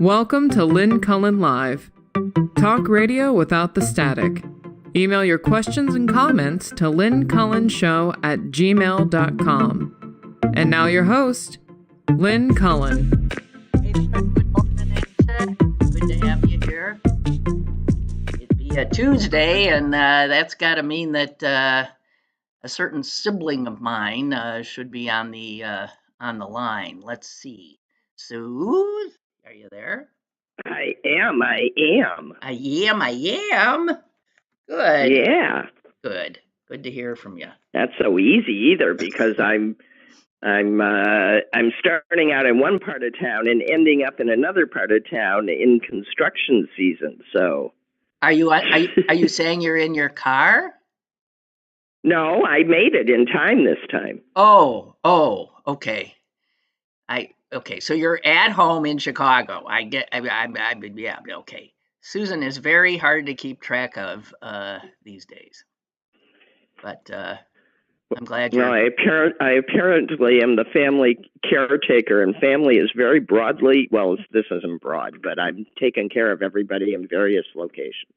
Welcome to Lynn Cullen Live. Talk radio without the static. Email your questions and comments to lynncullenshow@gmail.com. And now your host, Lynn Cullen. Hey, good morning, good to have you here. It'd be a Tuesday, and that's got to mean that a certain sibling of mine should be on the line. Let's see. Suze, are you there? I am. I am. Good. Yeah. Good to hear from you. Not so easy either, because I'm starting out in one part of town and ending up in another part of town in construction season. So Are you saying you're in your car? No, I made it in time this time. Oh, okay. Okay, so you're at home in Chicago. Yeah, okay. Susan is very hard to keep track of these days, but I'm glad you're. Well, I apparently am the family caretaker, and family is very broadly. Well, this isn't broad, but I'm taking care of everybody in various locations.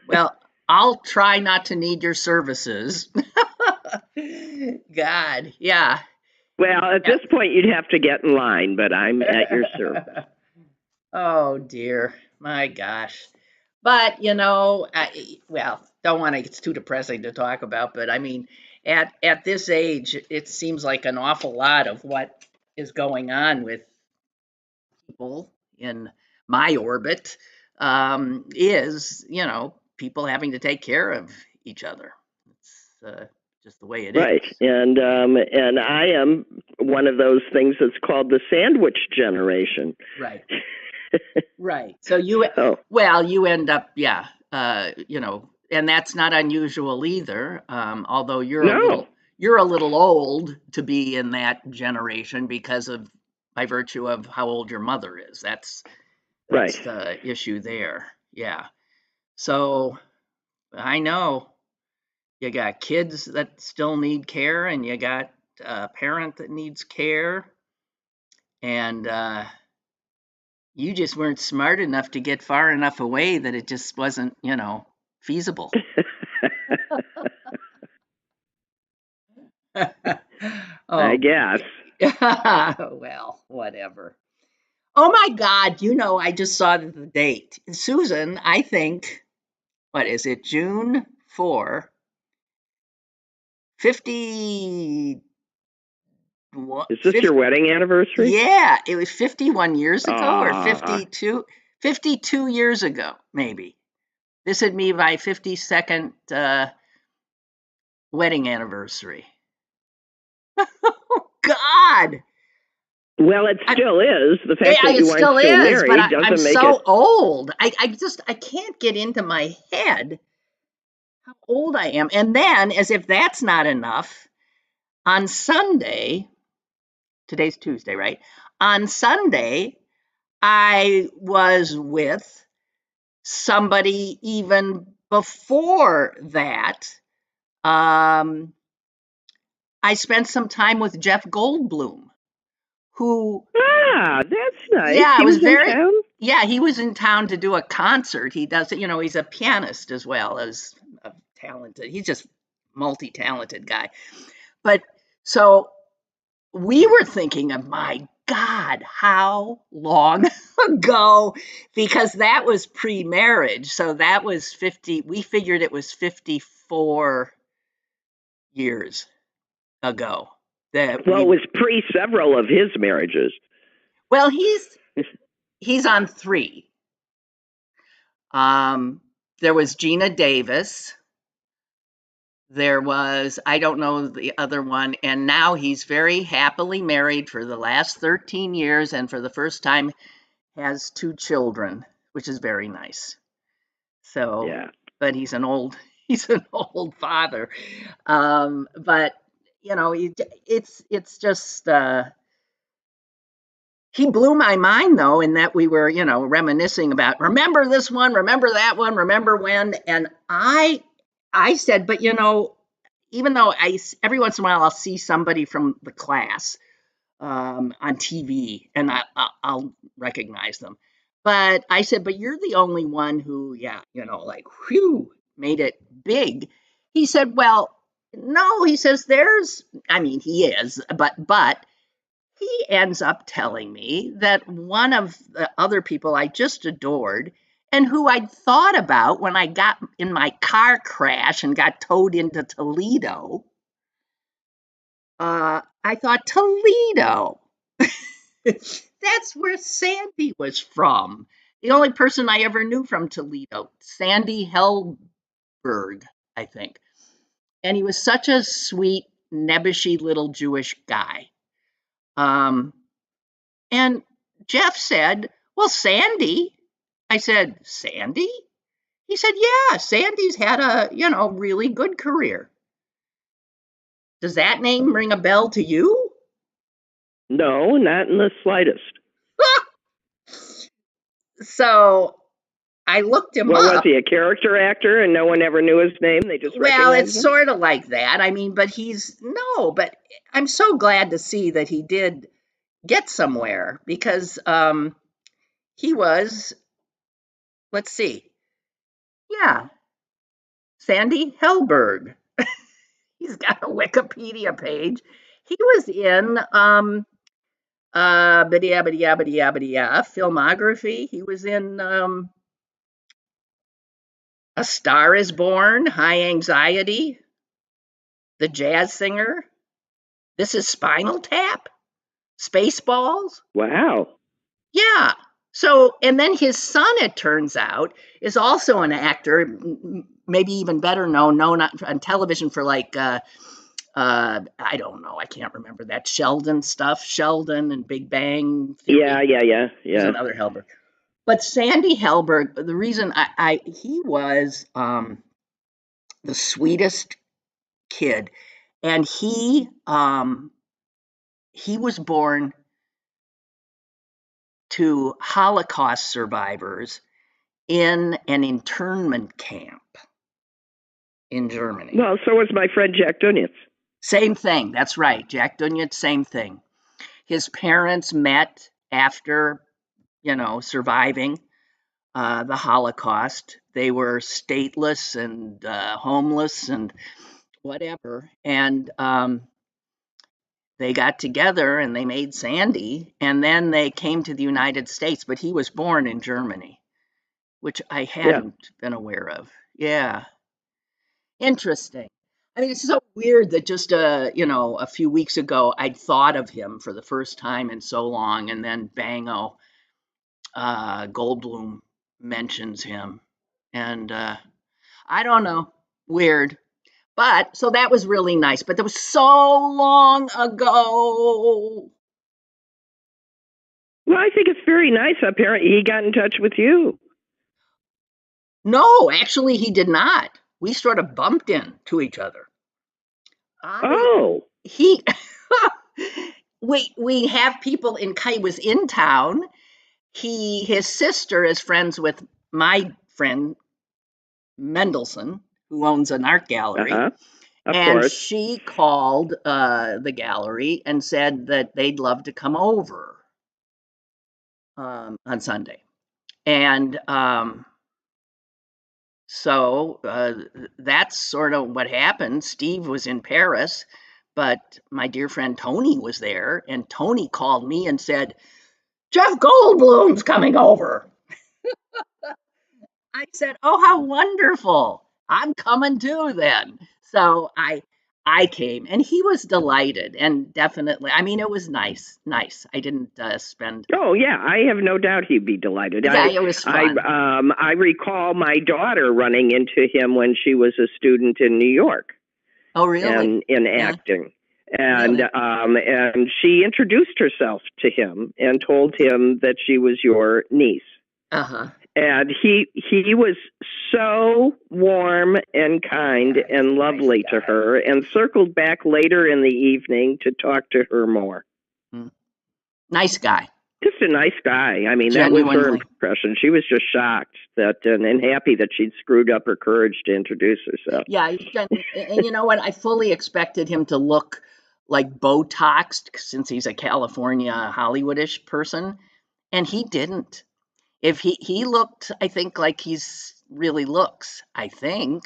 Well, I'll try not to need your services. God, yeah. Well, at this point, you'd have to get in line, but I'm at your service. Oh, dear. My gosh. But, don't want to, it's too depressing to talk about, but I mean, at this age, it seems like an awful lot of what is going on with people in my orbit is, people having to take care of each other. It's just the way it is. Right. And I am one of those things that's called the sandwich generation. Right. Right. So you end up, and that's not unusual either. Although you're a little old to be in that generation by virtue of how old your mother is. That's right. The issue there. Yeah. So I know you got kids that still need care, and you got a parent that needs care, and you just weren't smart enough to get far enough away that it just wasn't, feasible. I guess. Well, whatever. Oh my God, I just saw the date. Susan, I think, what is it, June 4, 50... Is this your wedding anniversary? Yeah, it was 51 years ago or 52 years ago, maybe. This would be my 52nd wedding anniversary. Oh, God. Well, it still is. The fact that you aren't still married doesn't make it. I'm so old. I can't get into my head how old I am. And then, as if that's not enough, on Sunday, today's Tuesday, right? On Sunday, I was with somebody even before that. I spent some time with Jeff Goldblum, who. That's nice. Yeah, he was in town? Yeah, he was in town to do a concert. He does, he's a pianist as well as a talented. He's just multi-talented guy. But so we were thinking of, my God, how long ago? Because that was pre-marriage. So that was 50. We figured it was 54 years ago. It was pre several of his marriages. Well, he's on 3. There was Gina Davis. There was, I don't know the other one, and now he's very happily married for the last 13 years, and for the first time has 2 children, which is very nice. So, yeah. But he's an old father. But it's just he blew my mind, though, in that we were, reminiscing about, remember this one, remember that one, remember when, and I said, but even though every once in a while I'll see somebody from the class on TV, and I'll recognize them. But I said, but you're the only one who, like, whew, made it big. He said, well, no, he says he is, but he ends up telling me that one of the other people I just adored and who I'd thought about when I got in my car crash and got towed into Toledo, I thought, Toledo. That's where Sandy was from. The only person I ever knew from Toledo, Sandy Hellberg, I think. And he was such a sweet, nebbishy little Jewish guy. And Jeff said, well, Sandy. I said, Sandy? He said, yeah, Sandy's had a, really good career. Does that name ring a bell to you? No, not in the slightest. So I looked him up. Well, was he a character actor and no one ever knew his name? They just recognized it's him? sort of like that. But I'm so glad to see that he did get somewhere because he was, let's see. Yeah, Sandy Hellberg. He's got a Wikipedia page. He was in filmography. He was in A Star Is Born, High Anxiety, The Jazz Singer. This Is Spinal Tap, Spaceballs. Wow. Yeah. So, and then his son, it turns out, is also an actor, maybe even better known on television for like, I don't know, I can't remember that Sheldon and Big Bang Theory. Yeah. He's another Hellberg. But Sandy Hellberg, the reason he was the sweetest kid, and he was born to Holocaust survivors in an internment camp in Germany. Well, so was my friend Jack Dunitz. Same thing. That's right. Jack Dunitz, same thing. His parents met after, surviving the Holocaust. They were stateless and homeless and whatever. And they got together and they made Sandy. And then they came to the United States. But he was born in Germany, which I hadn't been aware of. Yeah. Interesting. It's so weird that just a few weeks ago I'd thought of him for the first time in so long, and then bango, Goldblum mentions him, and I don't know, weird. But so that was really nice. But that was so long ago. Well, I think it's very nice. Apparently, he got in touch with you. No, actually, he did not. We sort of bumped into each other. We have people in. He was in town. His sister is friends with my friend Mendelssohn, who owns an art gallery. Of and course. She called the gallery and said that they'd love to come over on Sunday. And so that's sort of what happened. Steve was in Paris, but my dear friend Tony was there, and Tony called me and said, Jeff Goldblum's coming over. I said, oh, how wonderful. I'm coming too then. So I came, and he was delighted, and definitely, it was nice. I didn't spend. Oh yeah, I have no doubt he'd be delighted. Yeah, it was fun. I recall my daughter running into him when she was a student in New York. Oh really? And in acting, and really? And she introduced herself to him and told him that she was your niece. And he was so warm and kind and lovely to her, and circled back later in the evening to talk to her more. Nice guy. Just a nice guy. Genuinely. That was her impression. She was just shocked and happy that she'd screwed up her courage to introduce herself. Yeah, and you know what? I fully expected him to look like Botoxed since he's a California Hollywoodish person. And he didn't. If he looked, I think, like he's really looks. I think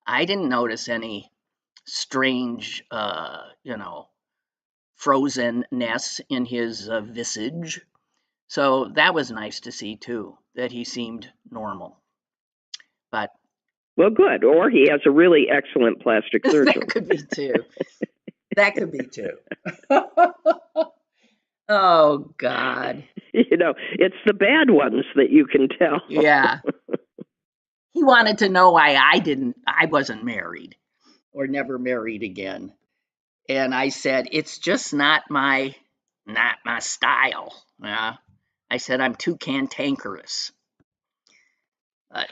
I didn't notice any strange, frozenness in his visage. So that was nice to see too, that he seemed normal. But well, good. Or he has a really excellent plastic surgeon. That could be too. That could be too. Oh God. It's the bad ones that you can tell. Yeah. He wanted to know why I wasn't married or never married again. And I said, it's just not my style. Yeah. I said, I'm too cantankerous. But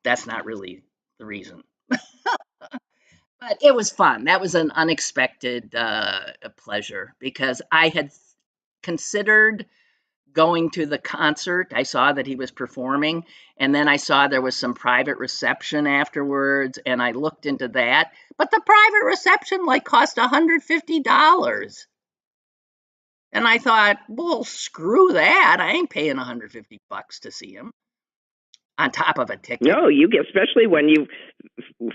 that's not really the reason. But it was fun. That was an unexpected pleasure because I had considered going to the concert. I saw that he was performing, and then I saw there was some private reception afterwards, and I looked into that. But the private reception cost $150. And I thought, well, screw that. I ain't paying $150 to see him on top of a ticket. No, you get, especially when you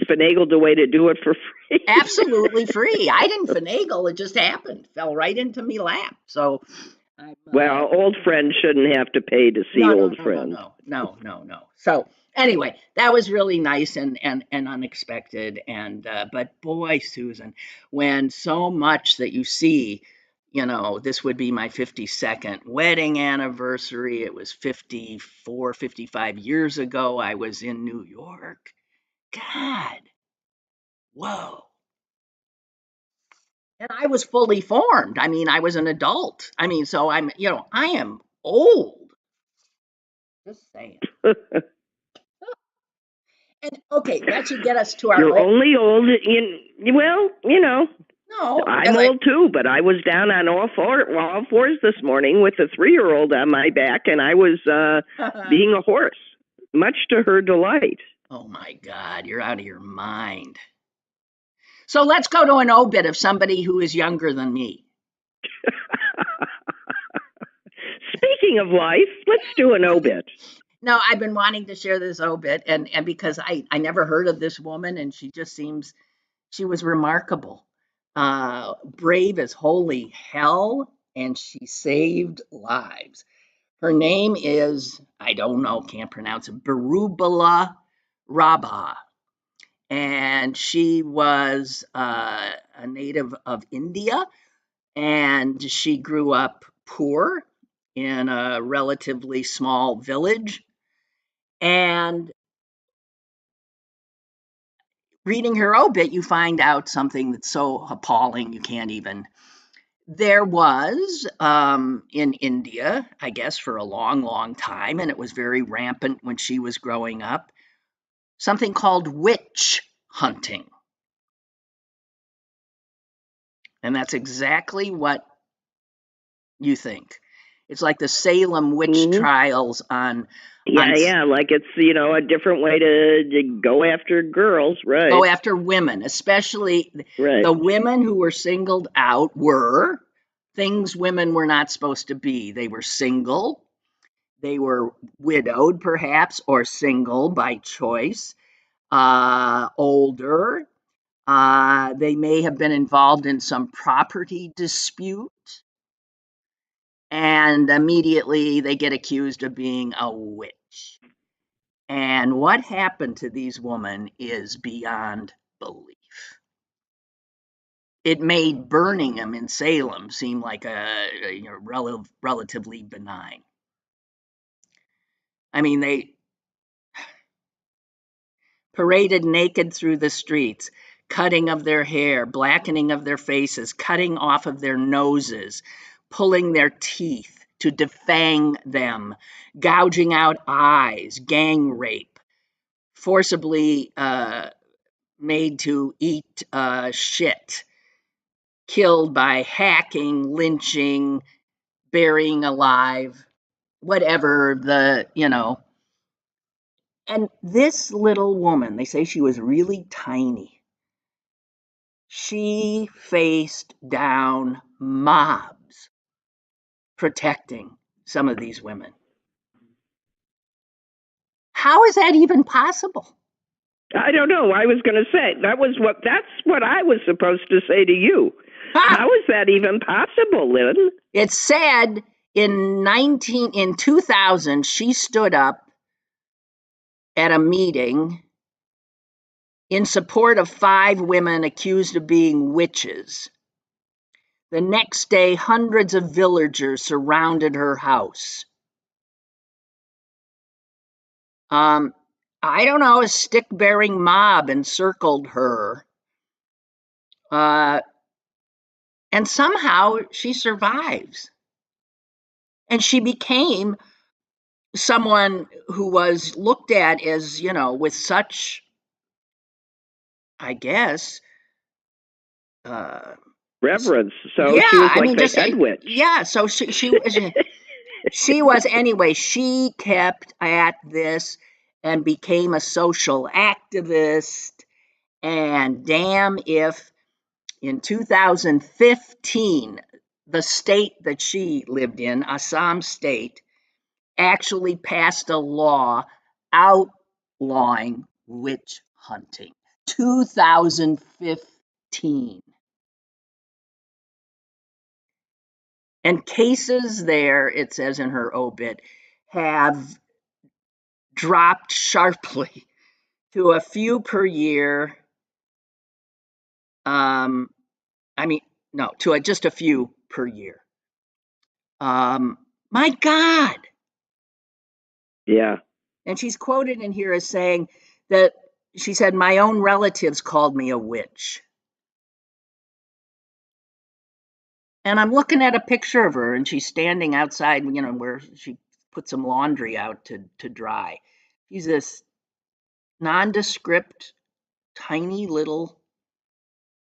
finagled a way to do it for free. Absolutely free. I didn't finagle. It just happened. Fell right into me lap. So, well, old friends shouldn't have to pay to see old friends. No. So anyway, that was really nice and unexpected. And but boy, Susan, when so much that you see, this would be my 52nd wedding anniversary. It was 55 years ago. I was in New York. God, whoa. And I was fully formed. I mean, I was an adult. I mean, so I am old. Just saying. And okay, that should get us to our. You're only old No, I'm old too, but I was down on all fours this morning with a 3-year-old on my back, and I was being a horse, much to her delight. Oh my God, you're out of your mind. So let's go to an obit of somebody who is younger than me. Speaking of life, let's do an obit. No, I've been wanting to share this obit, and because I never heard of this woman, and she just seems, she was remarkable. Brave as holy hell, and she saved lives. Her name is, I don't know, can't pronounce it, Barubala Rabha. And she was a native of India, and she grew up poor in a relatively small village. And reading her obit, you find out something that's so appalling you can't even. There was in India, I guess, for a long, long time, and it was very rampant when she was growing up, something called witch hunting. And that's exactly what you think. It's like the Salem witch trials on. Yeah, like it's, a different way to go after girls, right? Go after women, especially the women who were singled out were things women were not supposed to be. They were single, they were widowed perhaps, or single by choice, older, they may have been involved in some property dispute, and immediately they get accused of being a witch. And what happened to these women is beyond belief. It made burning them in Salem seem like a relatively benign. I mean, they paraded naked through the streets, cutting of their hair, blackening of their faces, cutting off of their noses, pulling their teeth to defang them, gouging out eyes, gang rape, forcibly made to eat shit, killed by hacking, lynching, burying alive, whatever And this little woman, they say she was really tiny. She faced down mobs protecting some of these women. How is that even possible? I don't know. I was going to say that's what I was supposed to say to you. How is that even possible, Lynn? It said in 2000, she stood up at a meeting in support of 5 women accused of being witches. The next day, hundreds of villagers surrounded her house. I don't know, a stick-bearing mob encircled her. And somehow she survives. And she became someone who was looked at as, with such, I guess, reverence. So yeah, she was like the head witch. Yeah, so she was. She was anyway. She kept at this and became a social activist. And damn if in 2015, the state that she lived in, Assam State, actually passed a law outlawing witch hunting. 2015. And cases there, it says in her obit, have dropped sharply to a few per year. Just a few per year. My God. Yeah. And she's quoted in here as saying that she said, "My own relatives called me a witch." And I'm looking at a picture of her, and she's standing outside, where she put some laundry out to dry. She's this nondescript, tiny little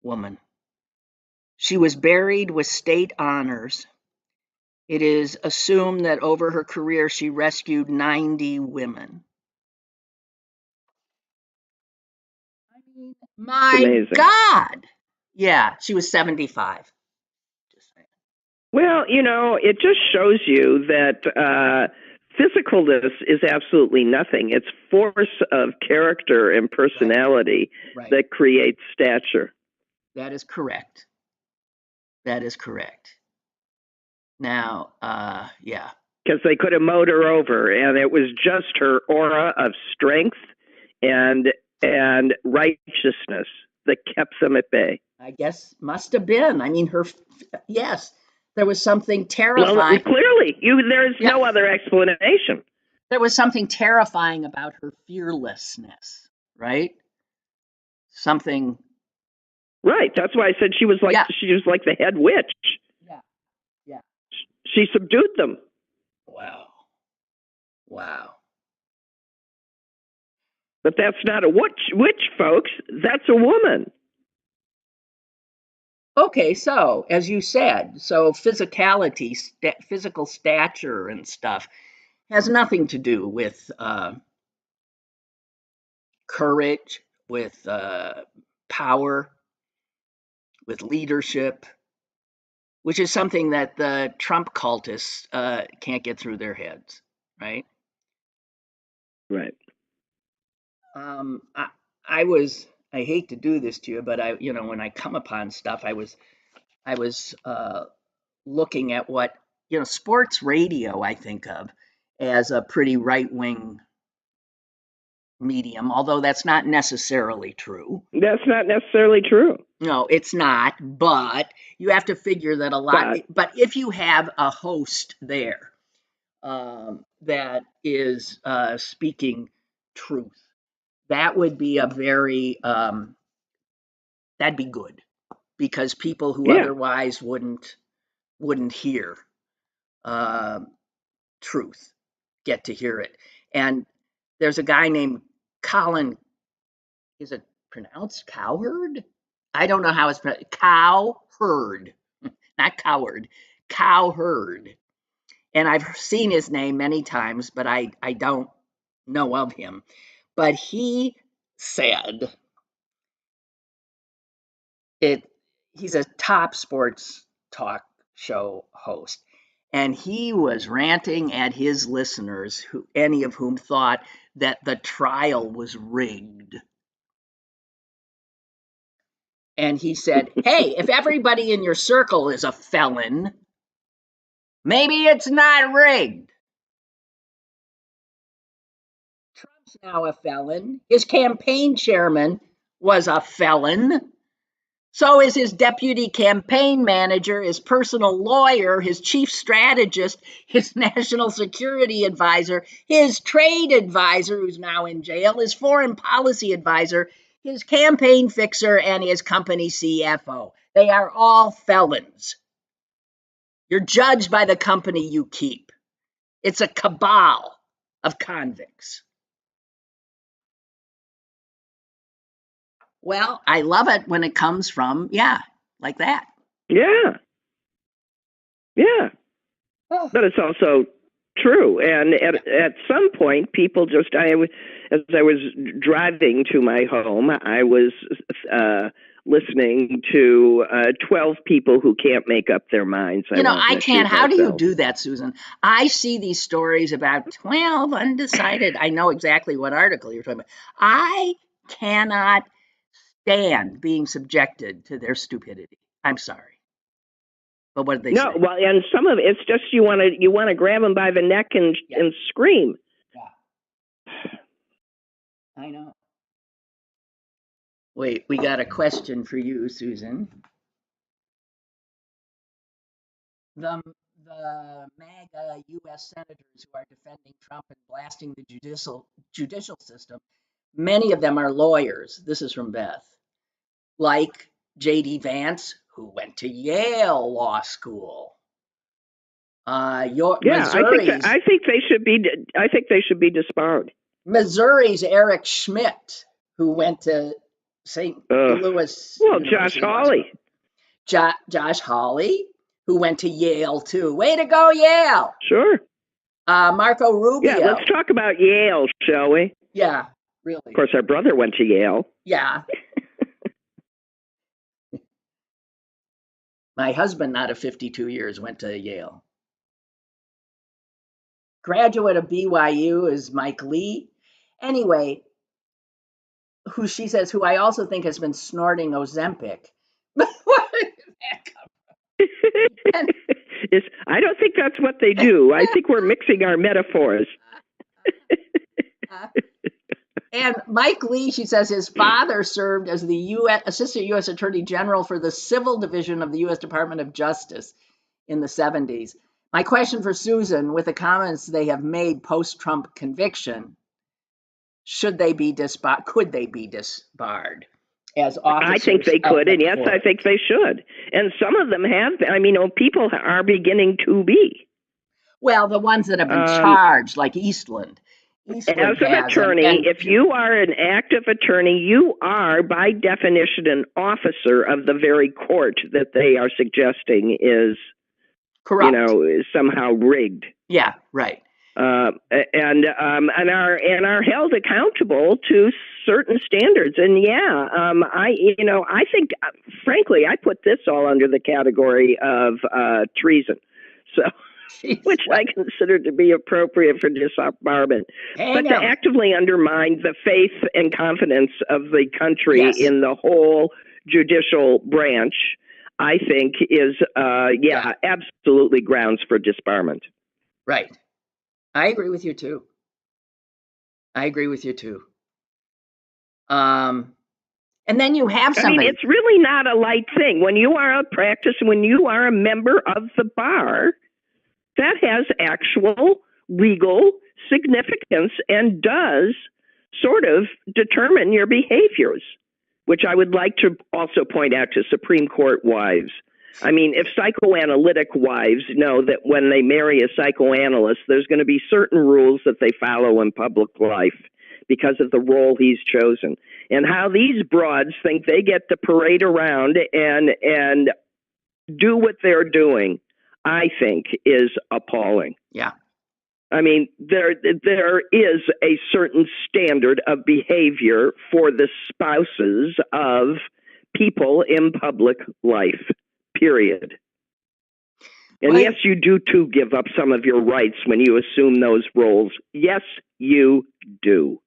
woman. She was buried with state honors. It is assumed that over her career, she rescued 90 women. I mean, my God. Yeah, she was 75. Well, it just shows you that physicalness is absolutely nothing. It's force of character and personality that creates stature. That is correct. That is correct. Now, yeah. Because they could have mowed her over, and it was just her aura of strength and righteousness that kept them at bay. I guess must have been. I mean, yes, there was something terrifying. Well, clearly, there's no other explanation. There was something terrifying about her fearlessness, right? Something. Right. That's why I said she was like the head witch. Yeah. Yeah. She subdued them. Wow. But that's not a witch, folks. That's a woman. Okay, so as you said, physicality, physical stature and stuff has nothing to do with courage, with power, with leadership, which is something that the Trump cultists can't get through their heads, right? Right. I hate to do this to you, but when I come upon stuff, I was looking at what, sports radio I think of as a pretty right-wing medium, although that's not necessarily true. That's not necessarily true. No, it's not, but you have to figure that but if you have a host there that is speaking truth, that would be that'd be good, because people who otherwise wouldn't hear truth get to hear it. And there's a guy named Colin. Is it pronounced Cowherd? I don't know how it's pronounced. Cowherd, not coward. Cowherd. And I've seen his name many times, but I don't know of him. But he said he's a top sports talk show host. And he was ranting at his listeners, any of whom thought that the trial was rigged. And he said, hey, if everybody in your circle is a felon, maybe it's not rigged. Trump's now a felon. His campaign chairman was a felon. So is his deputy campaign manager, his personal lawyer, his chief strategist, his national security advisor, his trade advisor, who's now in jail, his foreign policy advisor, his campaign fixer, and his company CFO. They are all felons. You're judged by the company you keep. It's a cabal of convicts. Well, I love it when it comes from, like that. Yeah. Yeah. Oh. But it's also true. And at some point, people as I was driving to my home, I was listening to 12 people who can't make up their minds. I can't. How do you do that, Susan? I see these stories about 12 undecided. I know exactly what article you're talking about. I cannot stand being subjected to their stupidity. I'm sorry. But what did they say? No, well, and some of it's just you want to grab them by the neck and scream. Yeah. I know. Wait, we got a question for you, Susan. The MAGA U.S. senators who are defending Trump and blasting the judicial system, many of them are lawyers. This is from Beth. Like J.D. Vance, who went to Yale Law School. I think they should be disbarred. Missouri's Eric Schmidt, who went to St. Louis. Well, Josh Hawley. Josh Hawley, who went to Yale too. Way to go, Yale! Sure. Marco Rubio. Yeah, let's talk about Yale, shall we? Yeah, really. Of course, our brother went to Yale. Yeah. My husband, not of 52 years, went to Yale. Graduate of BYU is Mike Lee. Anyway, who I also think has been snorting Ozempic. Where did that come from? I don't think that's what they do. I think we're mixing our metaphors. And Mike Lee, she says, his father served as the Assistant U.S. Attorney General for the Civil Division of the U.S. Department of Justice in the 70s. My question for Susan, with the comments they have made post-Trump conviction, could they be disbarred as officers? I think they could, and yes, I think they should. And some of them have. People are beginning to be. Well, the ones that have been charged, like Eastland. As an attorney, if you are an active attorney, you are, by definition, an officer of the very court that they are suggesting is corrupt. Is somehow rigged. Yeah, right. And are held accountable to certain standards. And I think, frankly, I put this all under the category of treason. So. Which I consider to be appropriate for disbarment. But to actively undermine the faith and confidence of the country in the whole judicial branch, I think is, absolutely grounds for disbarment. Right. I agree with you, too. And then you have somebody. It's really not a light thing. When you are a member of the bar, that has actual legal significance and does sort of determine your behaviors, which I would like to also point out to Supreme Court wives. If psychoanalytic wives know that when they marry a psychoanalyst, there's going to be certain rules that they follow in public life because of the role he's chosen. And how these broads think they get to parade around and do what they're doing, I think, is appalling. Yeah. There is a certain standard of behavior for the spouses of people in public life, period. And yes, you do too give up some of your rights when you assume those roles. Yes, you do.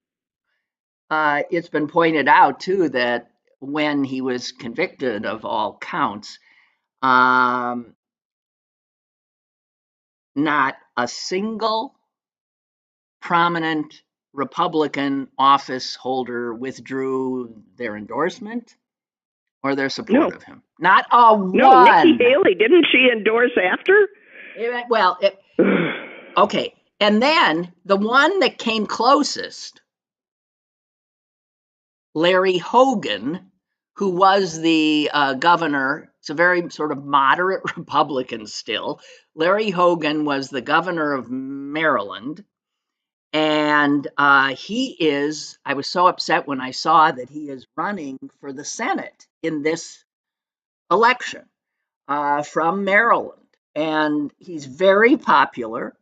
It's been pointed out too that when he was convicted of all counts, not a single prominent Republican office holder withdrew their endorsement or their support of him. Not a one. No, Nikki Haley, didn't she endorse after? Okay. And then the one that came closest, Larry Hogan, who was the governor, it's a very sort of moderate Republican still. Larry Hogan was the governor of Maryland. And I was so upset when I saw that he is running for the Senate in this election from Maryland. And he's very popular.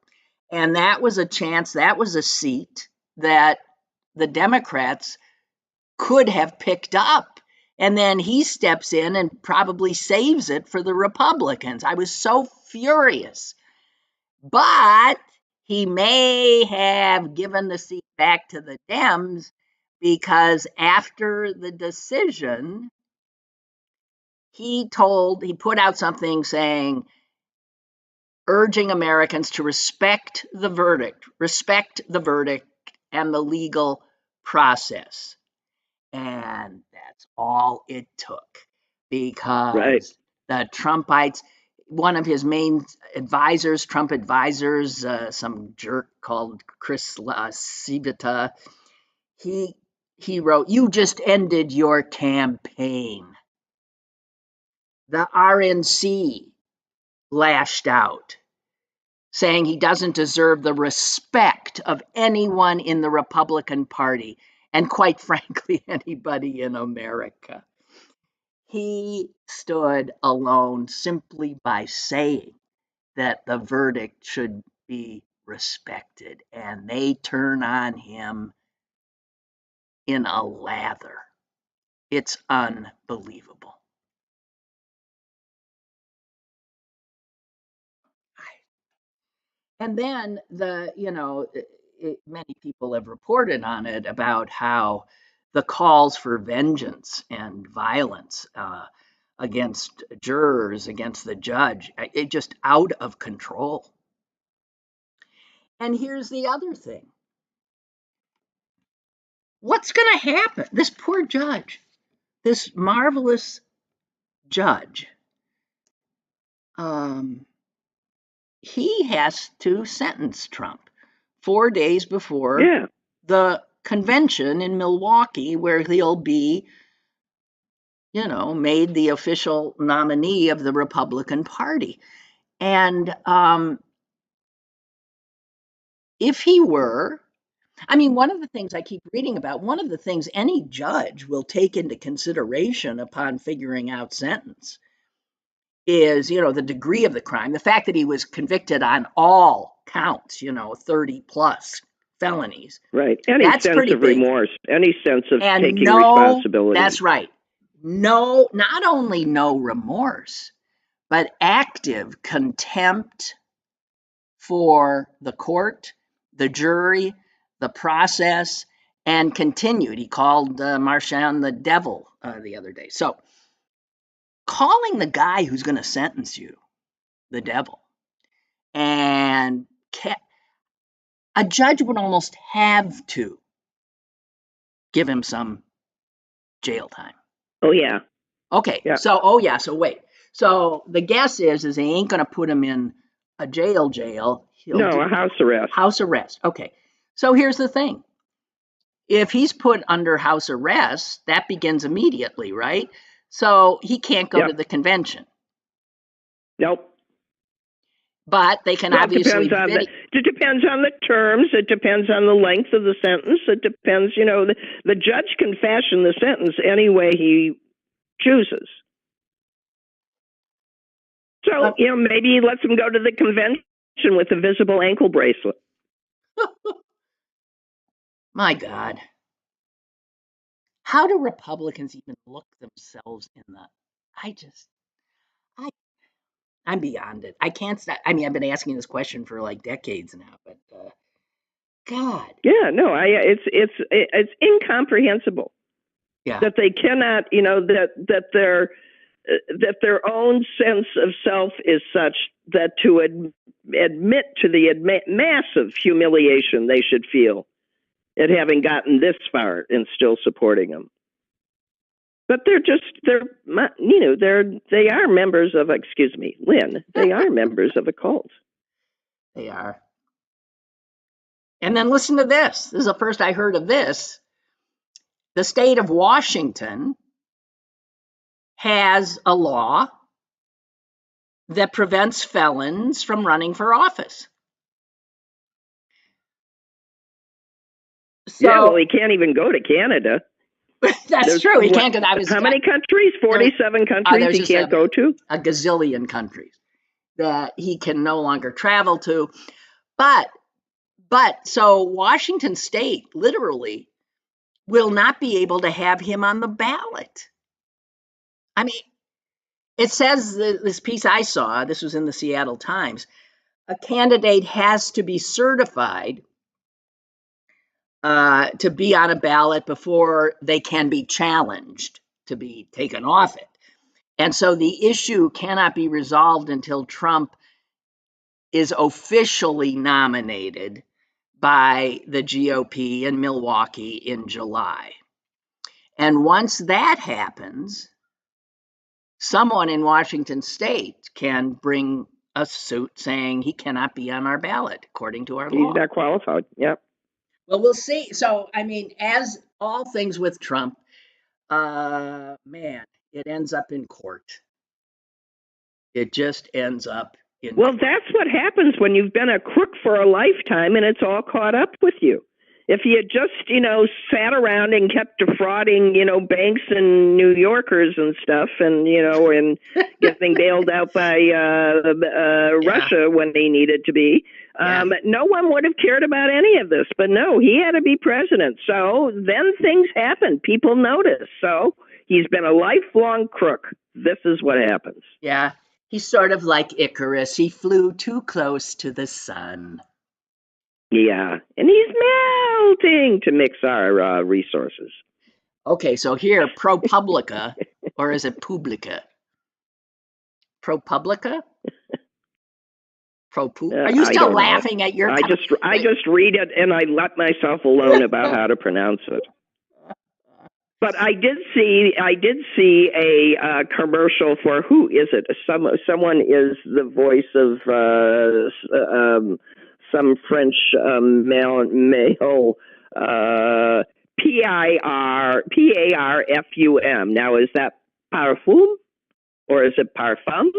And that was a seat that the Democrats could have picked up. And then he steps in and probably saves it for the Republicans. I was so furious. But he may have given the seat back to the Dems because after the decision, he put out something saying, urging Americans to respect the verdict and the legal process. And that's all it took, because the Trumpites, one of his main Trump advisors, some jerk called Chris Civita, he wrote, "You just ended your campaign." The RNC lashed out, saying he doesn't deserve the respect of anyone in the Republican Party, and quite frankly, anybody in America. He stood alone simply by saying that the verdict should be respected, and they turn on him in a lather. It's unbelievable. And then many people have reported on it about how the calls for vengeance and violence against jurors, against the judge, it just out of control. And here's the other thing. What's going to happen? This poor judge, this marvelous judge, he has to sentence Trump 4 days before the convention in Milwaukee, where he'll be, made the official nominee of the Republican Party. And if he were, one of the things I keep reading about, one of the things any judge will take into consideration upon figuring out sentence is, the degree of the crime, the fact that he was convicted on all counts, 30 plus felonies. Right. Any sense of remorse, any sense of taking responsibility. That's right. No, not only no remorse, but active contempt for the court, the jury, the process, and continued. He called Marchand the devil the other day. So calling the guy who's going to sentence you the devil, and a judge would almost have to give him some jail time. Oh, yeah. Okay. Yeah. So wait. So the guess is they ain't going to put him in a jail. A house arrest. House arrest. Okay. So here's the thing. If he's put under house arrest, that begins immediately, right? So he can't go to the convention. Nope. But they can obviously... It depends on the terms. It depends on the length of the sentence. It depends, the judge can fashion the sentence any way he chooses. So, maybe he lets him go to the convention with a visible ankle bracelet. My God. How do Republicans even look themselves in the... I'm beyond it. I can't stop. I mean, I've been asking this question for like decades now, but God. Yeah, no, it's incomprehensible. Yeah. That they cannot, that their own sense of self is such that to admit to the massive humiliation they should feel at having gotten this far and still supporting them. But they are members of, excuse me, Lynn, they are members of a cult. They are. And then listen to this. This is the first I heard of this. The state of Washington has a law that prevents felons from running for office. So, yeah, well, he can't even go to Canada. That's true. He can't. How many countries? 47 countries he can't go to? A gazillion countries that he can no longer travel to. But so Washington State literally will not be able to have him on the ballot. I mean, it says, this piece I saw, this was in the Seattle Times, a candidate has to be certified to be on a ballot before they can be challenged to be taken off it. And so the issue cannot be resolved until Trump is officially nominated by the GOP in Milwaukee in July. And once that happens, someone in Washington State can bring a suit saying he cannot be on our ballot according to our law. He's not qualified. Yep. Well, we'll see. So, I mean, as all things with Trump, man, it ends up in court. It just ends up in court. Well, that's what happens when you've been a crook for a lifetime and it's all caught up with you. If he had just, sat around and kept defrauding, banks and New Yorkers and stuff and, and getting bailed out by Russia when they needed to be, no one would have cared about any of this. But no, he had to be president. So then things happen. People notice. So he's been a lifelong crook. This is what happens. Yeah. He's sort of like Icarus. He flew too close to the sun. Yeah, and he's melting to mix our resources. Okay, so here, ProPublica, or is it Publica? ProPublica? Are you still laughing at your? I just read it and I let myself alone about how to pronounce it. But I did see a commercial for, who is it? Someone is the voice of some French male Parfum. Now, is that parfum or is it parfum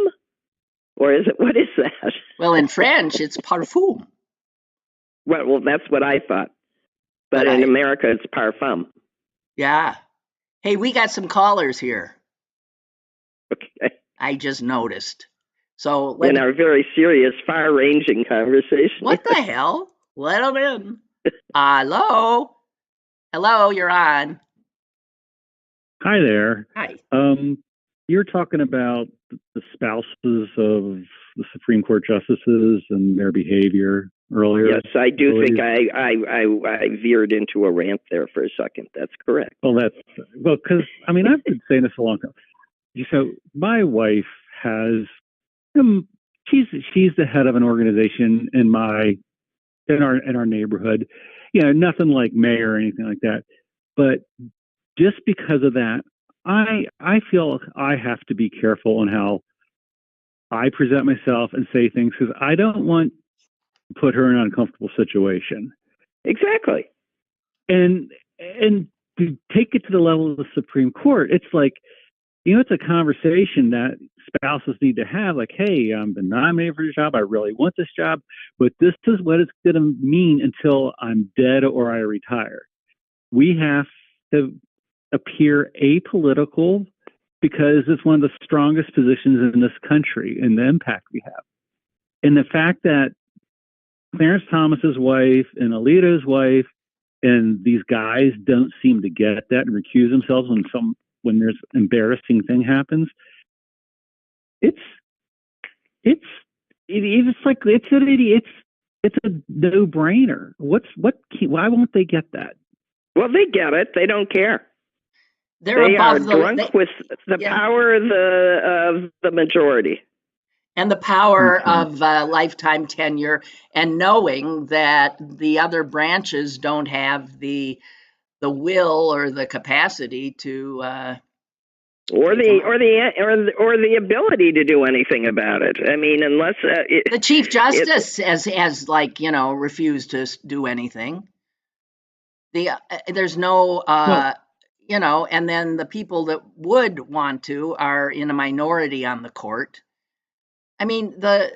or is it, what is that? Well, in French, it's parfum. Well, that's what I thought. But in America, it's parfum. Yeah. Hey, we got some callers here. Okay. I just noticed. So in our very serious, far-ranging conversation. What the hell? Let them in. Hello, you're on. Hi there. Hi. You're talking about the spouses of the Supreme Court justices and their behavior earlier. Yes, I do think I veered into a rant there for a second. That's correct. Because I've been saying this a long time. So my wife has. She's the head of an organization in our neighborhood. Nothing like mayor or anything like that. But just because of that, I feel I have to be careful on how I present myself and say things because I don't want to put her in an uncomfortable situation. Exactly. And to take it to the level of the Supreme Court, it's like, it's a conversation that spouses need to have. Like, hey, I'm been nominated for this job. I really want this job, but this is what it's going to mean until I'm dead or I retire. We have to appear apolitical because it's one of the strongest positions in this country and the impact we have. And the fact that Clarence Thomas's wife and Alito's wife and these guys don't seem to get that and recuse themselves when there's embarrassing thing happens, it's an idiot. It's a no-brainer. Why won't they get that? Well, they get it. They don't care. They are drunk with the power of the majority. And the power of lifetime tenure, and knowing that the other branches don't have the will or the capacity to or the ability to do anything about it. I mean, unless the Chief Justice has refused to do anything. There's no and then the people that would want to are in a minority on the court. I mean, the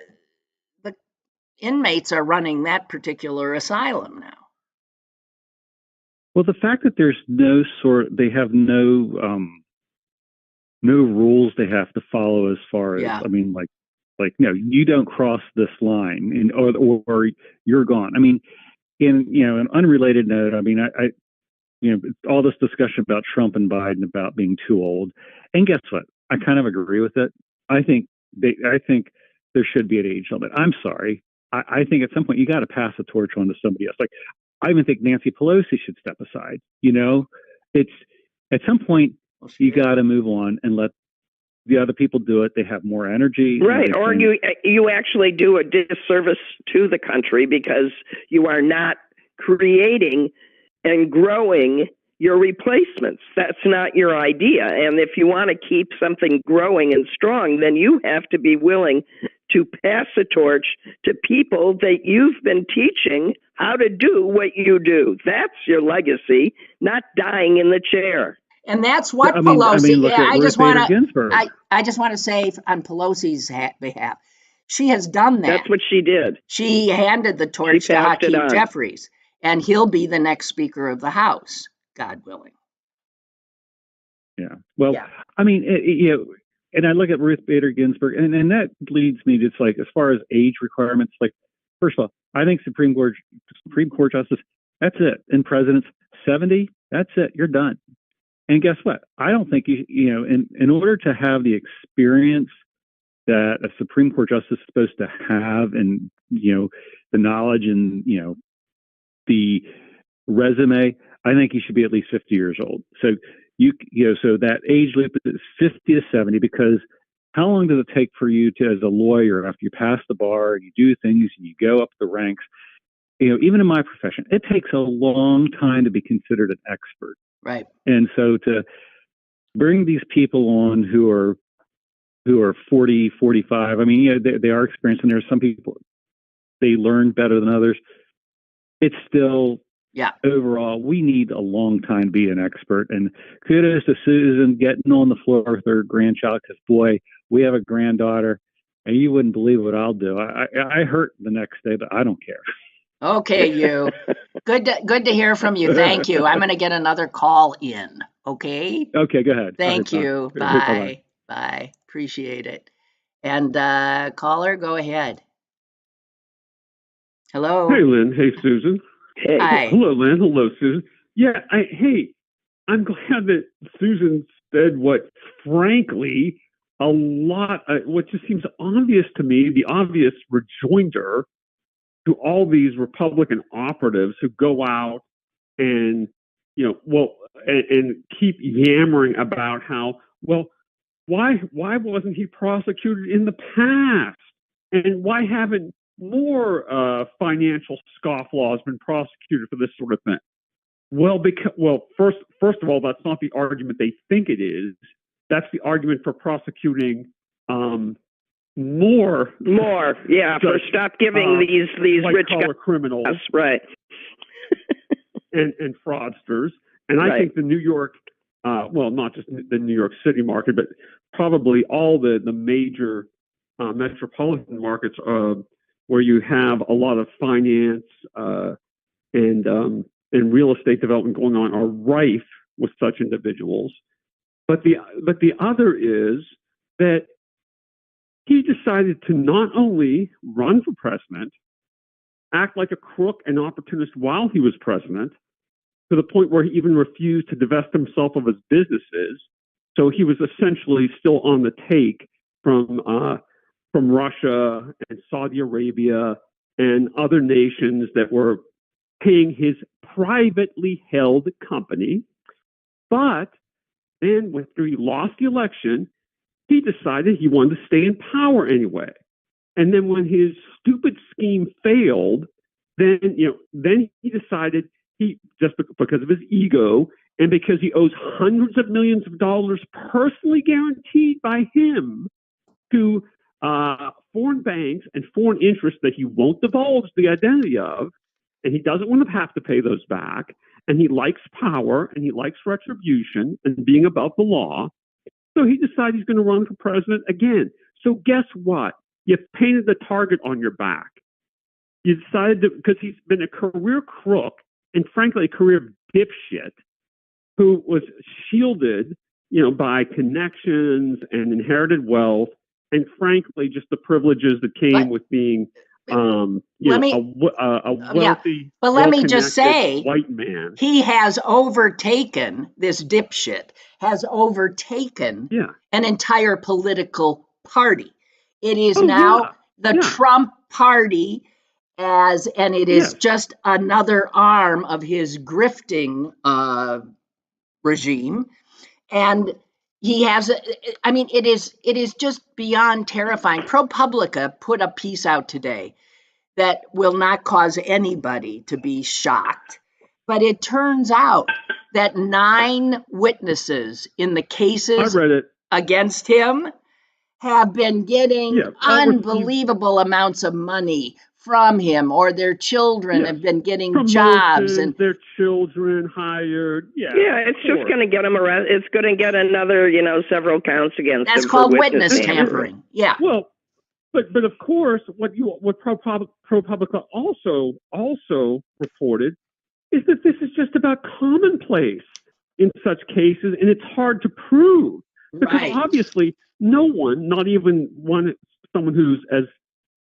inmates are running that particular asylum now. Well, the fact that there's they have no rules they have to follow as far as, I mean, no, you don't cross this line, or you're gone. I mean, in an unrelated note, I mean, I all this discussion about Trump and Biden about being too old, and guess what? I kind of agree with it. I think there should be an age limit. I'm sorry. I think at some point you got to pass the torch on to somebody else. Like, I even think Nancy Pelosi should step aside. It's at some point you got to move on and let the other people do it. They have more energy, right? Or you actually do a disservice to the country because you are not creating and growing your replacements. That's not your idea. And if you want to keep something growing and strong, then you have to be willing to pass the torch to people that you've been teaching how to do what you do. That's your legacy, not dying in the chair. And that's what Pelosi. I just want to say on Pelosi's behalf, she has done that. That's what she did. She handed the torch to Hakeem Jeffries, and he'll be the next Speaker of the House, God willing. Yeah. Well, I mean, and I look at Ruth Bader Ginsburg, and that leads me to, like, as far as age requirements, like, first of all, I think Supreme Court Justice, that's it. And presidents, 70, that's it. You're done. And guess what? I don't think in order to have the experience that a Supreme Court justice is supposed to have, and the knowledge and the resume, I think you should be at least 50 years old. So so that age loop is 50 to 70, because how long does it take for you to, as a lawyer, after you pass the bar and you do things and you go up the ranks, even in my profession, it takes a long time to be considered an expert. Right. And so to bring these people on who are 40, 45, I mean, they are experienced, and there's some people, they learn better than others. It's still, overall, we need a long time to be an expert. And kudos to Susan getting on the floor with her grandchild, because, boy, we have a granddaughter, and you wouldn't believe what I'll do. I hurt the next day, but I don't care. Okay, you. Good to hear from you. Thank you. I'm going to get another call in. Okay? Okay, go ahead. Thank you. Bye. Bye. Appreciate it. And caller, go ahead. Hello. Hey, Lynn. Hey, Susan. Hey. Hi. Hello, Lynn. Hello, Susan. Yeah, I'm glad that Susan said what, frankly, what just seems obvious to me, the obvious rejoinder to all these Republican operatives who go out and, and keep yammering about how, why wasn't he prosecuted in the past? And why haven't more financial scofflaws been prosecuted for this sort of thing? First of all, that's not the argument they think it is. That's the argument for prosecuting more. For stop giving these rich criminals, right, and fraudsters. And I think the New York, not just the New York City market, but probably all the major metropolitan markets where you have a lot of finance and real estate development going on are rife with such individuals. But the other is that he decided to not only run for president, act like a crook and opportunist while he was president, to the point where he even refused to divest himself of his businesses. So he was essentially still on the take from from Russia and Saudi Arabia and other nations that were paying his privately held company. But then after he lost the election, he decided he wanted to stay in power anyway. And then when his stupid scheme failed, then he decided he, just because of his ego and because he owes hundreds of millions of dollars personally guaranteed by him to foreign banks and foreign interests that he won't divulge the identity of, and he doesn't want to have to pay those back, and he likes power and he likes retribution and being above the law. So he decided he's going to run for president again. So guess what? You've painted the target on your back. You decided to, because he's been a career crook and frankly a career dipshit who was shielded, by connections and inherited wealth, and frankly just the privileges that came with being, a wealthy, but let me just say, white man. He has overtaken, this dipshit has overtaken an entire political party. It is now the Trump party, and it is just another arm of his grifting regime. And he has, it is just beyond terrifying. ProPublica put a piece out today that will not cause anybody to be shocked. But it turns out that 9 witnesses in the cases against him have been getting unbelievable amounts of money from him, or their children have been getting jobs, and their children hired. It's just going to get him arrested. It's going to get another, several counts against him. That's called witness tampering. Yeah. Well, but of course, what ProPublica also reported is that this is just about commonplace in such cases, and it's hard to prove because obviously no one, not even someone who's as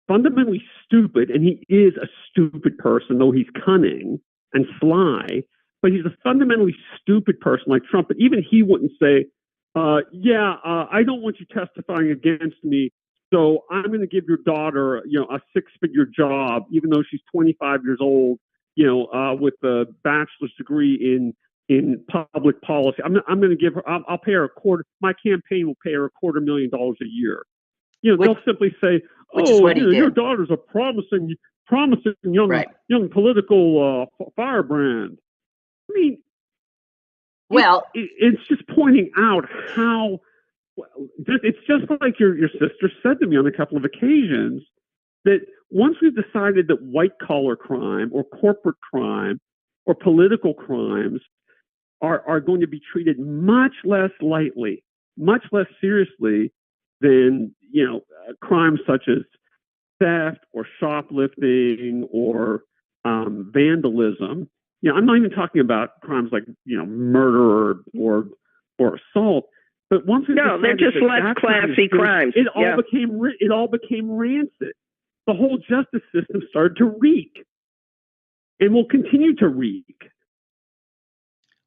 fundamentally stupid, and he is a stupid person, though he's cunning and sly, but he's a fundamentally stupid person like Trump. But even he wouldn't say, I don't want you testifying against me, so I'm going to give your daughter, a 6-figure job, even though she's 25 years old, with a bachelor's degree in public policy. I'm going to give her, I'll pay her my campaign will pay her $250,000 a year. They'll simply say, your daughter's a promising young political firebrand. I mean, it's just pointing out how it's just like your sister said to me on a couple of occasions that once we've decided that white collar crime or corporate crime or political crimes are going to be treated much less lightly, much less seriously than crimes such as theft or shoplifting or vandalism. I'm not even talking about crimes like murder or assault. But once they're just less classy crimes. It all became rancid. The whole justice system started to reek, and will continue to reek.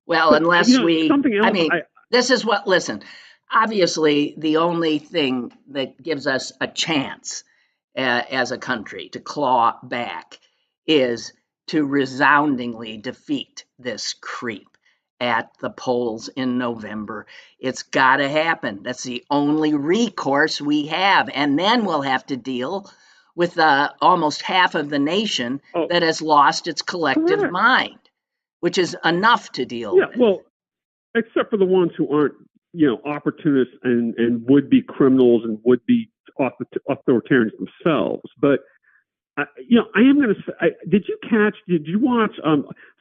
Well, unless this is what. Listen. Obviously, the only thing that gives us a chance as a country to claw back is to resoundingly defeat this creep at the polls in November. It's got to happen. That's the only recourse we have. And then we'll have to deal with almost half of the nation that has lost its collective mind, which is enough to deal with. Well, except for the ones who aren't, opportunists and would-be criminals and would-be authoritarians themselves. But, I am going to say, did you watch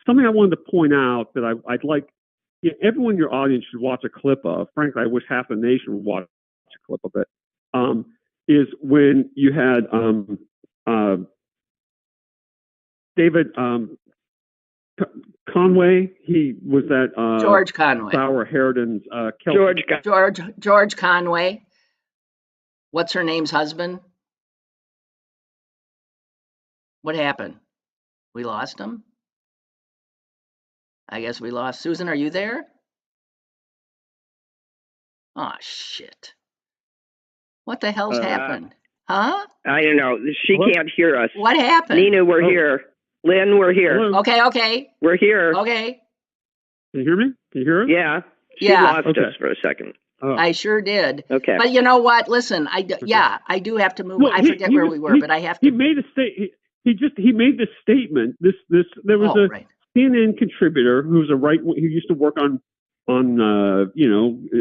something I wanted to point out that I'd like everyone in your audience should watch a clip of. Frankly, I wish half the nation would watch a clip of it. Is when you had David Conway. He was that George Conway. Sauer Harridan's George Conway. What's her name's husband? What happened? We lost him? I guess we lost. Susan, are you there? Oh, shit. What the hell's happened? Huh? I don't know. She can't hear us. What happened? Nina, we're here. Lynn, we're here. Hello? Okay. We're here. Okay. Can you hear me? Can you hear us? Yeah. She lost us for a second. Oh. I sure did. Okay. But you know what? Listen, I do have to move. Well, I forget where we were, but I have to. He made a he made this statement. There was a CNN contributor who used to work on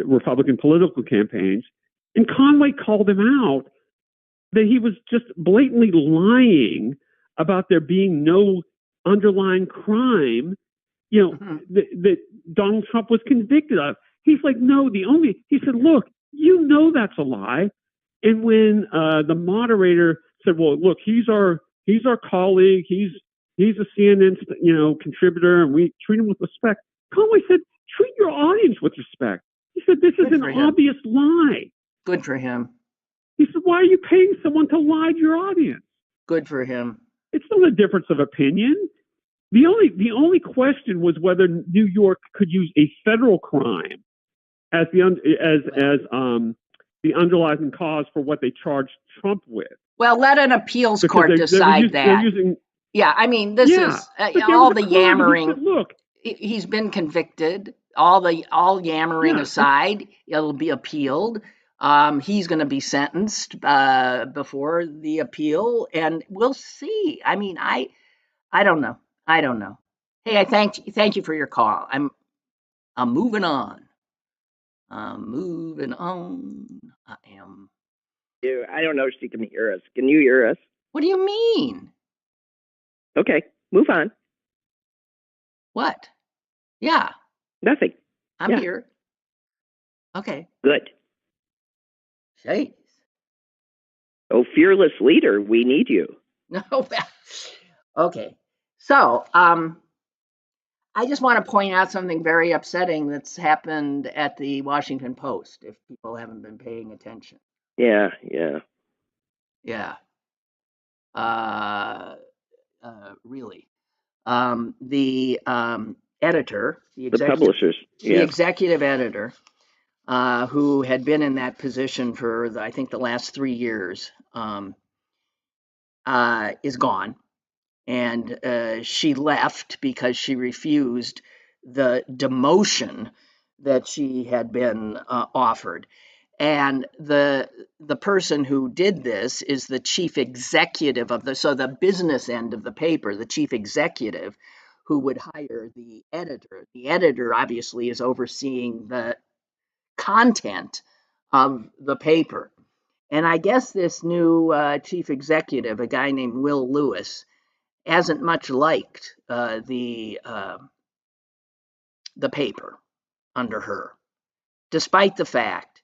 Republican political campaigns, and Conway called him out that he was just blatantly lying about there being no underlying crime, that Donald Trump was convicted of. He's like, no, he said, look, that's a lie. And when the moderator said, well, look, he's our colleague, he's a CNN, contributor, and we treat him with respect. Conway said, treat your audience with respect. He said, this is an obvious lie. Good for him. He said, why are you paying someone to lie to your audience? Good for him. It's not a difference of opinion. The only question was whether New York could use a federal crime as the underlying cause for what they charged Trump with. Well, let an appeals court decide that. This is all the yammering. Said, look, he's been convicted. All yammering aside, it'll be appealed. He's going to be sentenced before the appeal, and we'll see. I mean, I don't know. Hey, I thank you for your call. I'm moving on. I am. I don't know if she can hear us. Can you hear us? What do you mean? Okay, move on. What? Yeah. Nothing. I'm here. Okay. Good. Jeez. Oh, fearless leader, we need you. No. Okay. So, I just want to point out something very upsetting that's happened at the Washington Post, if people haven't been paying attention. Yeah. Really. The editor, the publishers, the executive editor, who had been in that position for, I think, the last 3 years, is gone. And she left because she refused the demotion that she had been offered. And the person who did this is the chief executive of the business end of the paper, the chief executive, who would hire the editor. The editor obviously is overseeing the content of the paper. And I guess this new chief executive, a guy named Will Lewis, hasn't much liked the paper under her, despite the fact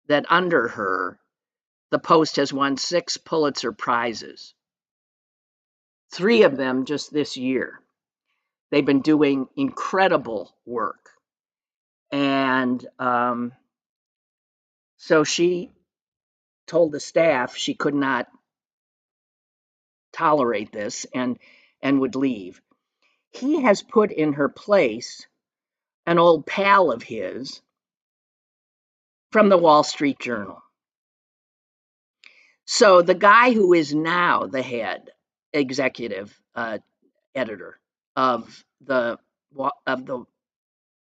that under her, the Post has won 6 Pulitzer Prizes, 3 of them just this year. They've been doing incredible work. And so she told the staff she could not tolerate this and would leave. He has put in her place an old pal of his from the Wall Street Journal. So the guy who is now the head executive editor of the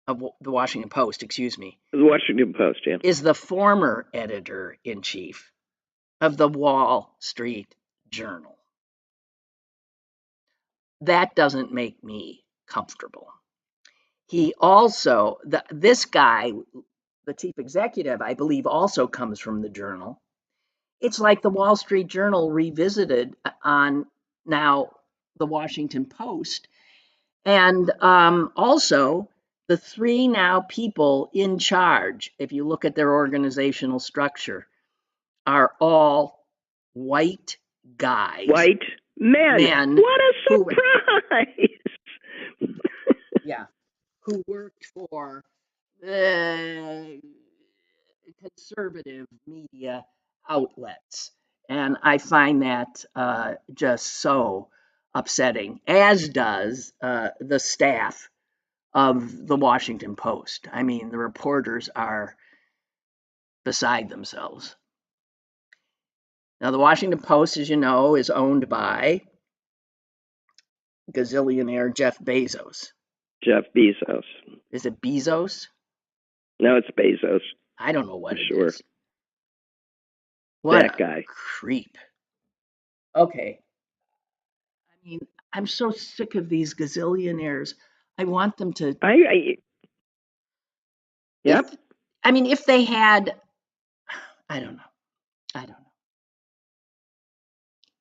Washington Post, The Washington Post, yeah, is the former editor-in-chief of the Wall Street Journal. That doesn't make me comfortable. He also, this guy, the chief executive, I believe, also comes from the Journal. It's like the Wall Street Journal revisited on now the Washington Post. And also, the 3 now people in charge, if you look at their organizational structure, are all white guys. White men. What a surprise! Who worked for conservative media outlets. And I find that just so upsetting, as does the staff of the Washington Post. I mean, the reporters are beside themselves. Now, the Washington Post, as you know, is owned by gazillionaire Jeff Bezos. Jeff Bezos. Is it Bezos? No, it's Bezos. I don't know what it sure. is. What that guy. Creep. Okay. I mean, I'm so sick of these gazillionaires. I want them to. Yep. If they had, I don't know.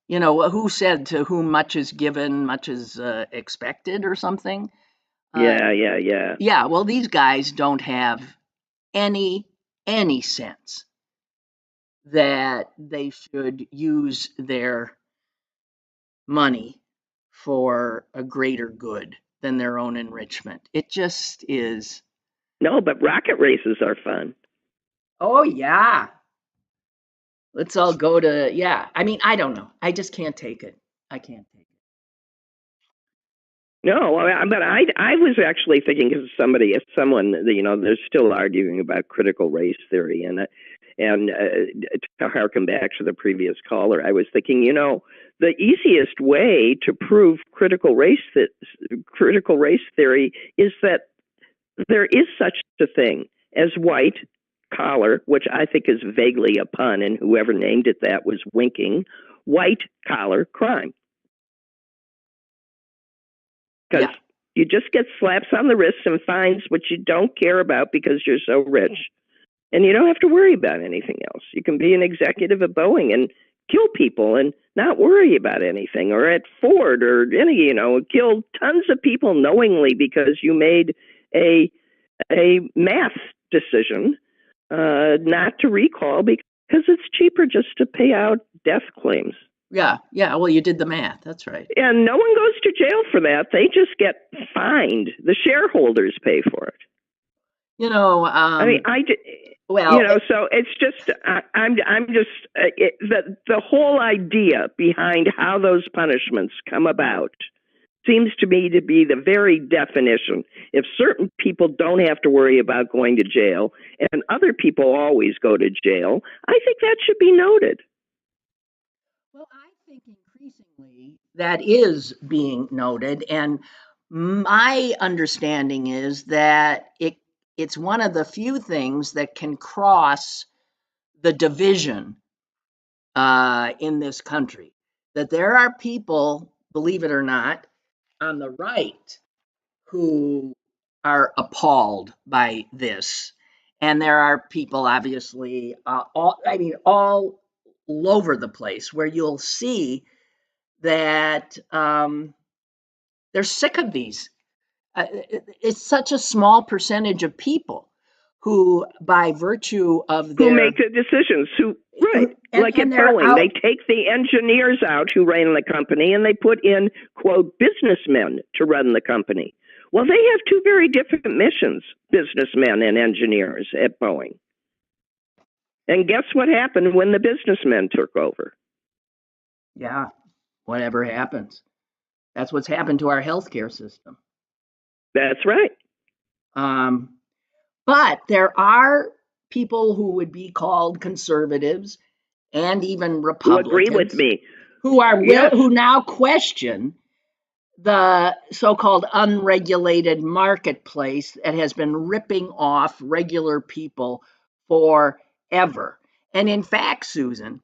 You know, who said to whom much is given, much is expected or something? Yeah. Yeah, well, these guys don't have any sense that they should use their money for a greater good than their own enrichment. It just is. No, but rocket races are fun. Oh, yeah. Let's all go to, yeah. I don't know. I just can't take it. I can't take it. No, but I was actually thinking of someone, you know, they're still arguing about critical race theory, and to harken back to the previous caller, I was thinking, you know, the easiest way to prove critical race theory is that there is such a thing as white collar, which I think is vaguely a pun, and whoever named it that was winking, white collar crime. Because you just get slaps on the wrists and fines, which you don't care about because you're so rich. And you don't have to worry about anything else. You can be an executive at Boeing and kill people and not worry about anything. Or at Ford or kill tons of people knowingly because you made a math decision not to recall because it's cheaper just to pay out death claims. Yeah. Well, you did the math. That's right. And no one goes to jail for that. They just get fined. The shareholders pay for it. You know, so it's just, the whole idea behind how those punishments come about seems to me to be the very definition. If certain people don't have to worry about going to jail and other people always go to jail, I think that should be noted. Well, I think increasingly that is being noted, and my understanding is that it's one of the few things that can cross the division in this country. That there are people, believe it or not, on the right who are appalled by this, and there are people, obviously, all over the place, where you'll see that they're sick of these. It's such a small percentage of people who, by virtue of their... Who make the decisions, like at Boeing, they take the engineers out who ran the company and they put in, quote, businessmen to run the company. Well, they have two very different missions, businessmen and engineers at Boeing. And guess what happened when the businessmen took over? Yeah, whatever happens. That's what's happened to our healthcare system. That's right. But there are people who would be called conservatives and even Republicans who agree with me, who now question the so-called unregulated marketplace that has been ripping off regular people forever. And in fact, Susan,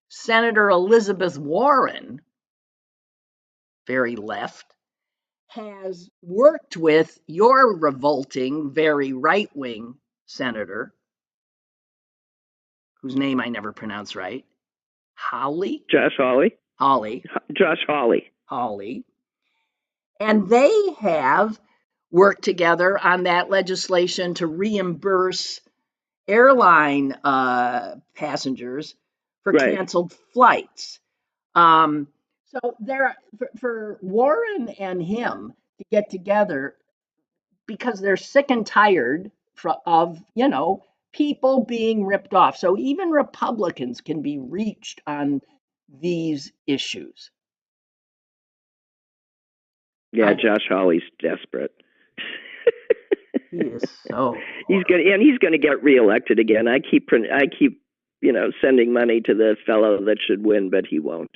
Senator Elizabeth Warren, very left, has worked with your revolting, very right-wing senator, whose name I never pronounce right, Josh Hawley. Josh Hawley. Hawley. And they have worked together on that legislation to reimburse airline passengers for canceled flights. So there, for Warren and him to get together, because they're sick and tired of, people being ripped off. So even Republicans can be reached on these issues. Yeah, Josh Hawley's desperate. He is so. He's going to get reelected again. I keep sending money to the fellow that should win, but he won't.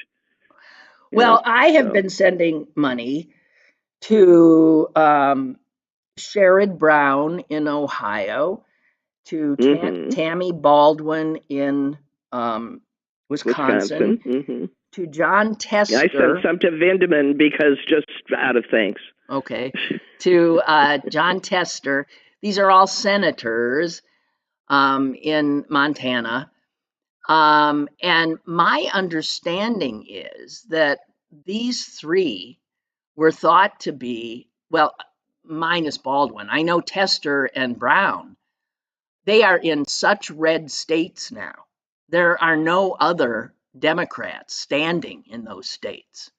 Well, I have been sending money to Sherrod Brown in Ohio, to Tammy Baldwin in Wisconsin. Mm-hmm. To John Tester. Yeah, I sent some to Vindeman because just out of thanks. Okay. To John Tester. These are all senators in Montana. And my understanding is that these three were thought to be, well, minus Baldwin. I know Tester and Brown, they are in such red states now. There are no other Democrats standing in those states.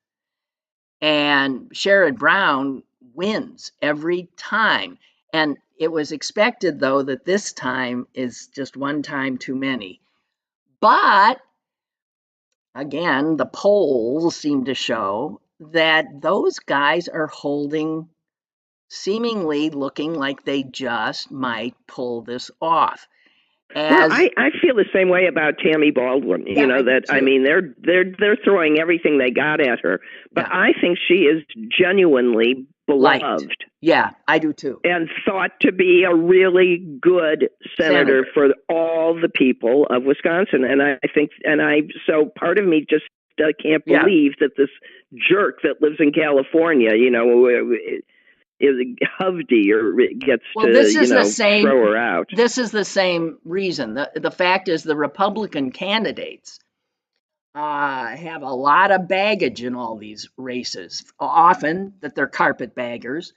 And Sherrod Brown wins every time. And it was expected, though, that this time is just one time too many. But, again, the polls seem to show that those guys are holding, seemingly looking like they just might pull this off. Well, I feel the same way about Tammy Baldwin. I mean, they're throwing everything they got at her, but I think she is genuinely beloved. Yeah, I do too. And thought to be a really good senator for all the people of Wisconsin. And I think, so part of me just can't believe that this jerk that lives in California, is Hovde or gets throw her out. This is the same reason. The fact is the Republican candidates have a lot of baggage in all these races. Often that they're carpetbaggers.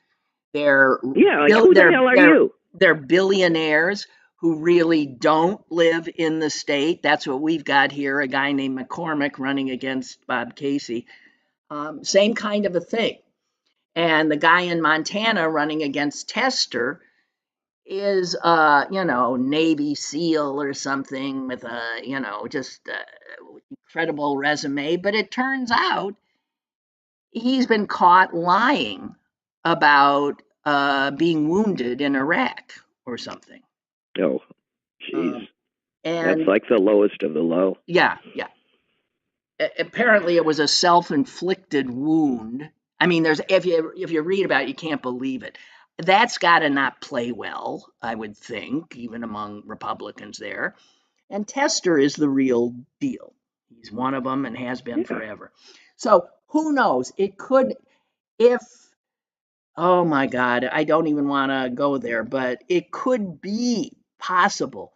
Who the hell are you? They're billionaires who really don't live in the state. That's what we've got here. A guy named McCormick running against Bob Casey. Same kind of a thing. And the guy in Montana running against Tester is, Navy SEAL or something with a, just incredible resume. But it turns out he's been caught lying about being wounded in Iraq or something. Oh, jeez. And that's like the lowest of the low. Yeah. Apparently, it was a self-inflicted wound. I mean, if you read about it, you can't believe it. That's got to not play well, I would think, even among Republicans there. And Tester is the real deal. He's one of them and has been forever. So who knows? It could, oh my God, I don't even want to go there, but it could be possible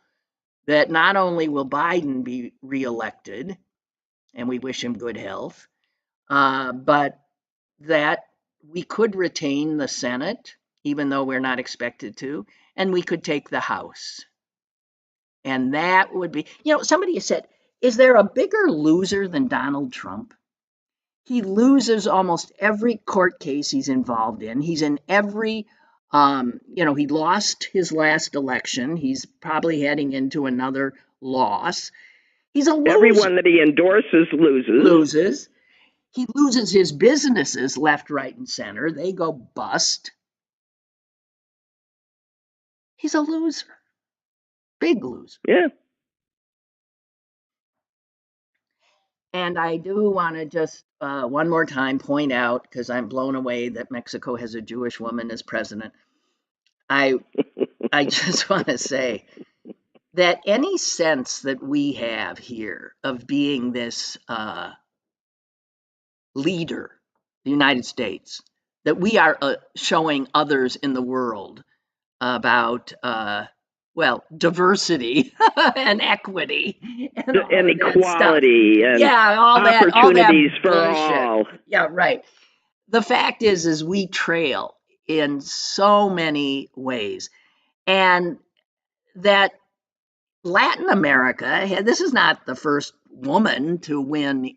that not only will Biden be reelected, and we wish him good health, but that we could retain the Senate, even though we're not expected to, and we could take the House. And that would be, somebody said, is there a bigger loser than Donald Trump? He loses almost every court case he's involved in. He's in every, he lost his last election. He's probably heading into another loss. He's a loser. Everyone that he endorses loses. He loses his businesses left, right, and center. They go bust. He's a loser. Big loser. Yeah. And I do want to just one more time point out, because I'm blown away that Mexico has a Jewish woman as president. I just want to say that any sense that we have here of being this leader, the United States, that we are showing others in the world about, diversity and equity and equality and opportunities for all. Yeah, right. The fact is we trail in so many ways, and that Latin America, this is not the first woman to win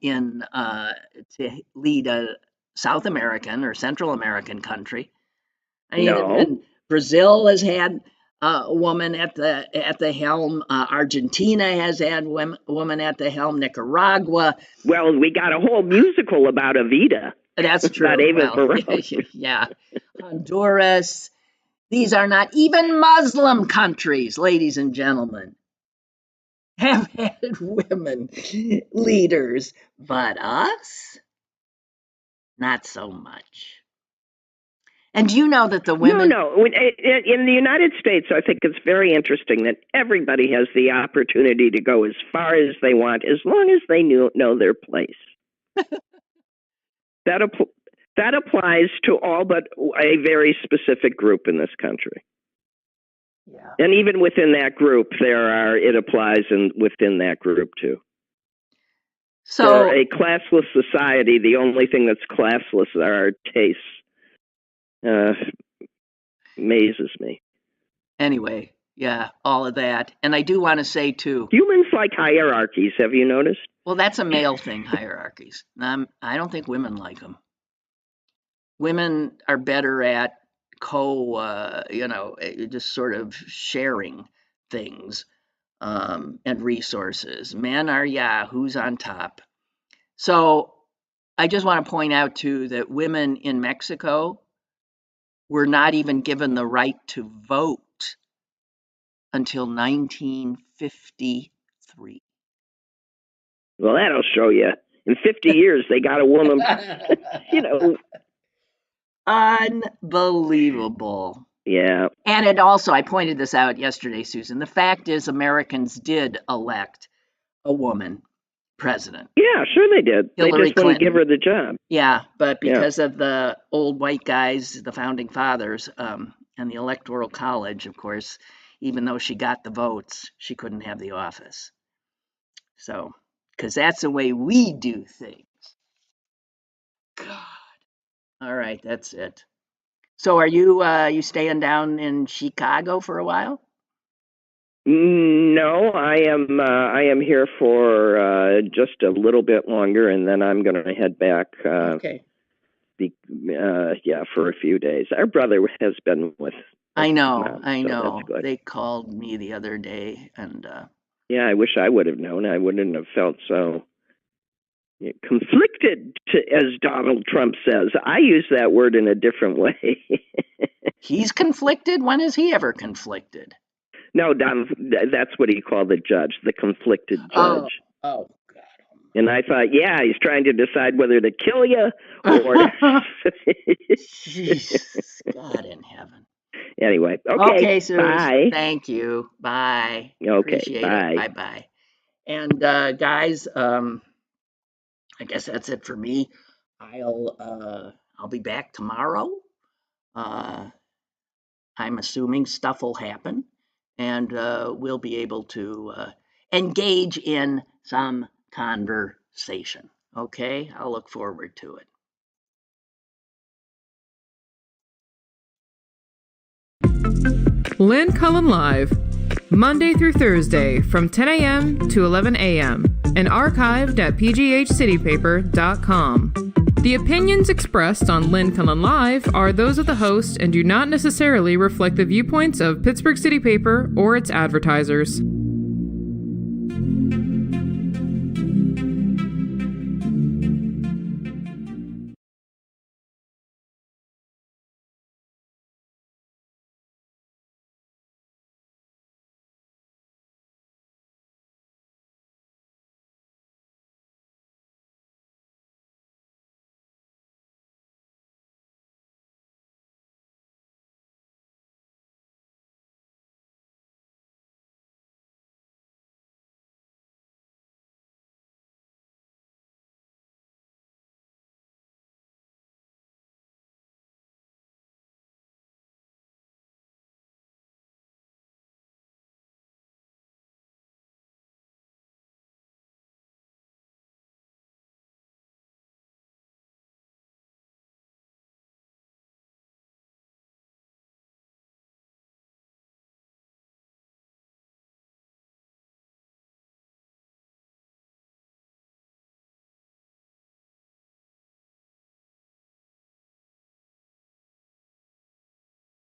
to lead a South American or Central American country. And Brazil has had a woman at the helm. Argentina has had woman at the helm. Nicaragua. Well, we got a whole musical about Evita. That's true. About Eva Perón. Yeah. Honduras. These are not even Muslim countries, ladies and gentlemen, have had women leaders, but us, not so much. And do you know that the women... No. In the United States, I think it's very interesting that everybody has the opportunity to go as far as they want, as long as they know their place. That applies to all but a very specific group in this country. Yeah. And even within that group, it applies within that group too. So, for a classless society, the only thing that's classless are our tastes. Amazes me. Anyway, yeah, all of that. And I do want to say, too... Humans like hierarchies, have you noticed? Well, that's a male thing, hierarchies. I don't think women like them. Women are better at just sort of sharing things and resources. Men are, who's on top. So I just want to point out, too, that women in Mexico were not even given the right to vote until 1953. Well, that'll show you. In 50 years, they got a woman, Unbelievable. Yeah. And it also, I pointed this out yesterday, Susan, the fact is Americans did elect a woman president. Yeah, sure they did. Hillary they just wouldn't give her the job. Yeah, but because of the old white guys, the founding fathers, and the Electoral College, of course, even though she got the votes, she couldn't have the office. So, because that's the way we do things. God. All right, that's it. So are you staying down in Chicago for a while? No, I am here for just a little bit longer, and then I'm going to head back. Okay. For a few days. Our brother has been with. I know. So they called me the other day, and. Yeah, I wish I would have known. I wouldn't have felt so conflicted, as Donald Trump says. I use that word in a different way. He's conflicted? When is he ever conflicted? No, Don, that's what he called the judge, the conflicted judge. Oh, God. And I thought, he's trying to decide whether to kill you or... Jesus, God in heaven. Anyway, okay, Suze, bye. Thank you. Bye. Okay, Appreciate bye. It. Bye-bye. And, guys, I guess that's it for me. I'll be back tomorrow. I'm assuming stuff will happen, and we'll be able to engage in some conversation. Okay? I'll look forward to it. Lynn Cullen Live, Monday through Thursday from 10 a.m. to 11 a.m. and archived at pghcitypaper.com. The opinions expressed on Lynn Cullen Live are those of the host and do not necessarily reflect the viewpoints of Pittsburgh City Paper or its advertisers.